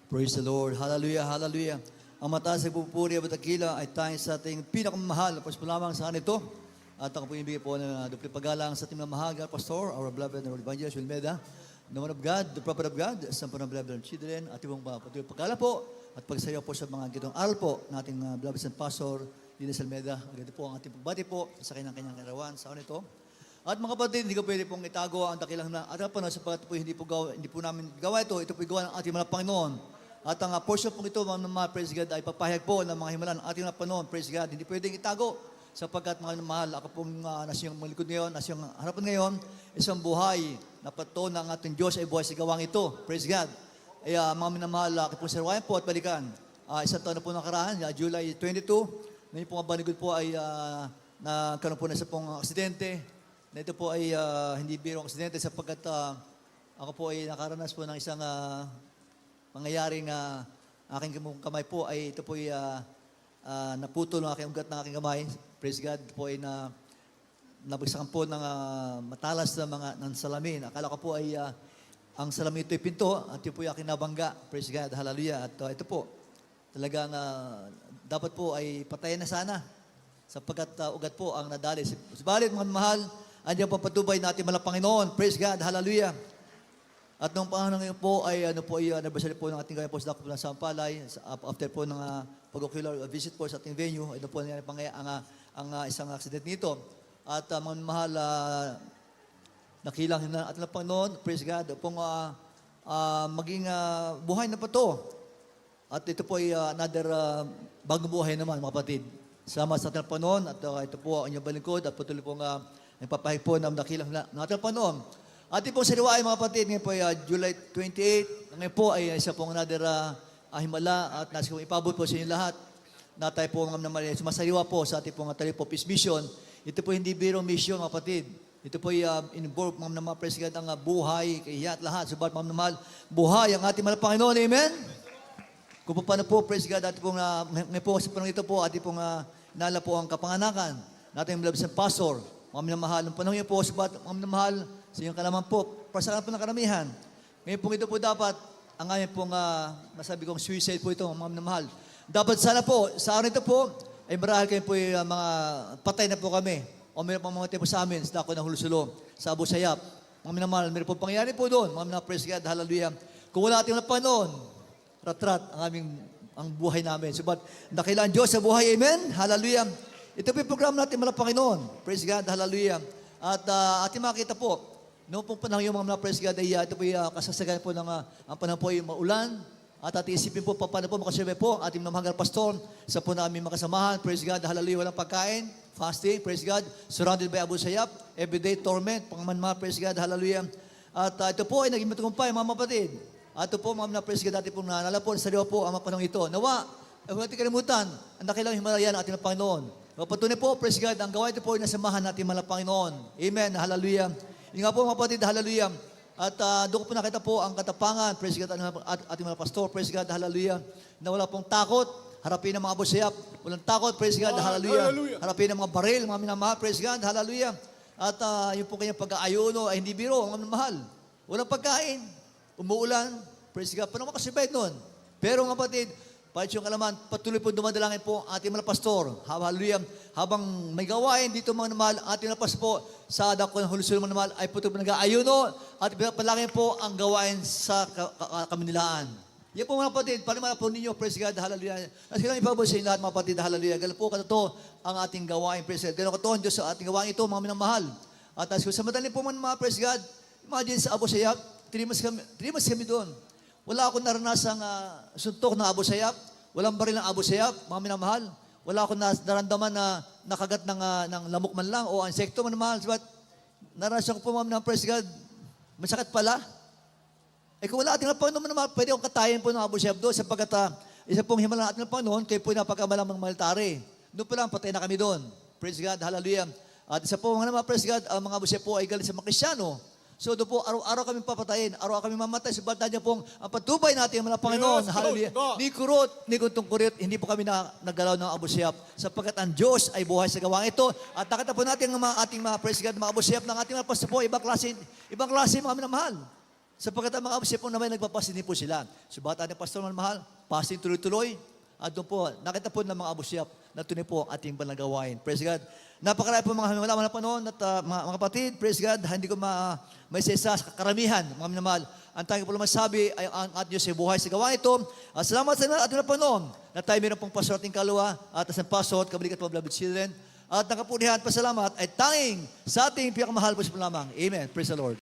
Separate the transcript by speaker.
Speaker 1: Praise the Lord. Hallelujah, hallelujah. Ang mataas ay pupuri at dakila ay tayo sa ating pinakamahal. Pagpas po lamang sa ito. At ako po ibigay po ng dupli pagalang sa ating mahal, Pastor, our beloved and evangelist, Wilmeda, the man of God, the prophet of God, some of beloved children, at ibang patuloy pagkala po, at pagsayaw po sa mga gitong aral po ng ating beloved and Pastor, Linas Almeda. Agad po ang ating pagbati po sa kanyang karawan sa ito. At mga kapatid, hindi ko pwede pong itago ang dakilang na at po sapagkat po hindi po namin gawa ito. Ito po gawa ng ating mga Panginoon. At ang portion po ito, mga praise God, ay papahayag po ng mga himalan ng ating mga Panginoon. Praise God, hindi pwedeng itago sapagkat mga mahal, ako pong nasa iyong malikod ngayon, nasa iyong harapan ngayon, isang buhay na pato ng ating Diyos ay buhay sa gawang ito. Praise God. Ay mga minamahal, ako pong sarwayan po at balikan. Isang taon na po nakaraan, July 22, ngayon po nga banigod po ay nagkaroon po na isa pong aksidente. Na ito po ay hindi birong aksidente sapagkat ako po ay nakaranas po ng isang pangyayaring aking kamay po ay ito po ay naputol ng aking ugat ng aking kamay. Praise God po ay nabagsakan po ng matalas na mga ng salamin. Akala ko po ay ang salamin ito ay pinto at ito po ay aking nabangga. Praise God, hallelujah. At ito po, talagang dapat po ay patayin na sana sapagkat ugat po ang nadali. Subalit mga mahal, andiyan po patubay natin malang Panginoon. Praise God, hallelujah. At nung panahon ngayon po ay anniversary po ng ating gaya po sa Dako ng Sampalay. After po ng pag-ocular visit po sa ating venue, ito po ang isang accident nito. At mga mahal, nakilang na ating Panginoon, praise God, pong maging buhay na pa to. At ito po ay another bagong buhay naman mga kapatid. Salamat sa ating Panginoon at ito po ang inyong balingkod at patuloy po nagpapahig po ng nakilang na ating Panginoon. Ating pong sariwain mga kapatid, ngayon po ay July 28. Ngayon po ay isa pong another himala at nasa kong ipabot po sa inyo lahat na tayo po sumasariwa po sa ating pong Talipo Peace Mission. Ito po hindi birong mission mga kapatid. Ito po ay involve mga president ang buhay, kaya at lahat. Subalit mga mahal, buhay ang ating mahal Panginoon. Amen? Kung paano po, praise God, ating pong ngayon po sa panahon ito po, ating pong nala po ang kapanganakan natin yung beloved sa pastor. Mga minamahal, ang panahon niyo po, subalit mga minamahal, sa inyong kalaman po, para sa po ng karamihan. Ngayon po ito po dapat, ang ngayon pong masabi kong suicide po ito, mga minamahal. Dapat sana po, sa araw ito po, ay marahil kayo po yung mga patay na po kami. O meron pang mga tempo sa amin, sa Dako ng Hulusulo, sa Abu Sayyaf. Mga minamahal, meron po pangyayari po doon. Mga minamahal, praise God, hallelujah. Kung wala ating napanoon, rat-rat ang buhay namin. Subat, dakilaan Diyos sa buhay, amen? Hallelujah. Ito po yung program natin, mga Panginoon. Praise God, hallelujah. At ating makita po, noong pong panahon yung mga praise God ay ito po yung kasasagan po ng ang panahon po ay maulan. At ating isipin po paano po makasurvey po ating mga pastor sa po namin makasamahan. Praise God, hallelujah, walang pagkain, fasting, praise God, surrounded by Abu Sayyaf, everyday torment, pangaman praise God, hallelujah. At ito po ay naging matugumpay mga kapatid. At ito po mga praise God dati pong naalala po, sa po ang mga panahon ito. Nawa, huwag natin kalimutan, ang dakilang himalayan ng ating Panginoon. Patunay po, praise God, ang gawain ito po ay nasamahan natin mga Panginoon. Amen, hallelujah. Yung nga po mga kapatid, hallelujah. At doon ko po nakita po ang katapangan, praise God, at ating mga pastor, praise God, hallelujah, na wala pong takot, harapin ng mga Abu Sayyaf, walang takot, praise God, hallelujah. Harapin ng mga baril, mga minamahal, praise God, hallelujah. At yung po kanyang pag-aayuno ay hindi biro, mga minamahal. Walang pagkain, umuulan, praise God, paano makasibay nun? Pero mga kapatid, kahit yung kalaman, patuloy po dumadalangin po ang ating mga pastor. Hallelujah. Habang may gawain dito mga namahal, ating mga pastor po sa Dako ng Hulusulo mga namahal ay patuloy po nag-aayuno at palangin po ang gawain sa Kaminilaan. Yan po mga kapatid, palimala po ninyo, praise God, hallelujah. Nasa kailangan ipabot sa inyo lahat mga kapatid, hallelujah. Ganun po katoto ang ating gawain, praise God. Ganun katoto ang Diyos sa ating gawain ito, mga minamahal. At sa madali po mga praise God, imagine sa Abu Sayyaf, 3 months kami doon. Wala akong naranasang suntok ng Abu Sayyaf. Walang baril ng Abu Sayyaf, mga minamahal. Wala akong naramdaman na nakagat ng lamok man lang o insekto man mahal. But narasan ko po mga praise God, masakit pala. Kung wala ating Panginoon naman, pwede akong katayin po ng Abu Sayyaf doon sapagkat isa pong himala ng ating Panginoon, kayo po napagkamalang mga military. Doon pa lang, patay na kami doon. Praise God, hallelujah. At isa po mga naman, praise God, ang mga Abu Sayyaf po ay galing sa mga Kristyano. So doon po, araw-araw kami papatayin, araw-araw kami mamatay, sabat na dyan pong ang patubay natin, mga Panginoon, hallelujah. Ni kurot, ni kuntong kurit, hindi po kami naggalaw ng Abu Sayyaf, sapagkat ang Diyos ay buhay sa gawang ito. At nakita po natin ang ating mga praise God, mga Abu Sayyaf ng ating mga pastor po, ibang klase mga minamahal. Sapagkat ang mga absent po naman, nagpapasin din po sila. Subalit ating pastor na mahal, pasin tuloy-tuloy. At doon po, nakita po ng mga abusyap na tunay po ating banal na gawain. Praise God. Napakarami po mga wala na panahon at mga kapatid, praise God, hindi ko may isa sa karamihan, mga minamahal. Ang tayo po naman sabi ay ang ating Diyos ay buhay sa gawain ito. At salamat sa ating panahon na tayo mayroon pong pastor ating kalwa at sa pastor, kabalik at mga beloved children. At nakapunihan, pasalamat ay tanging sa ating pinakamahal po sa lamang. Amen. Praise the Lord.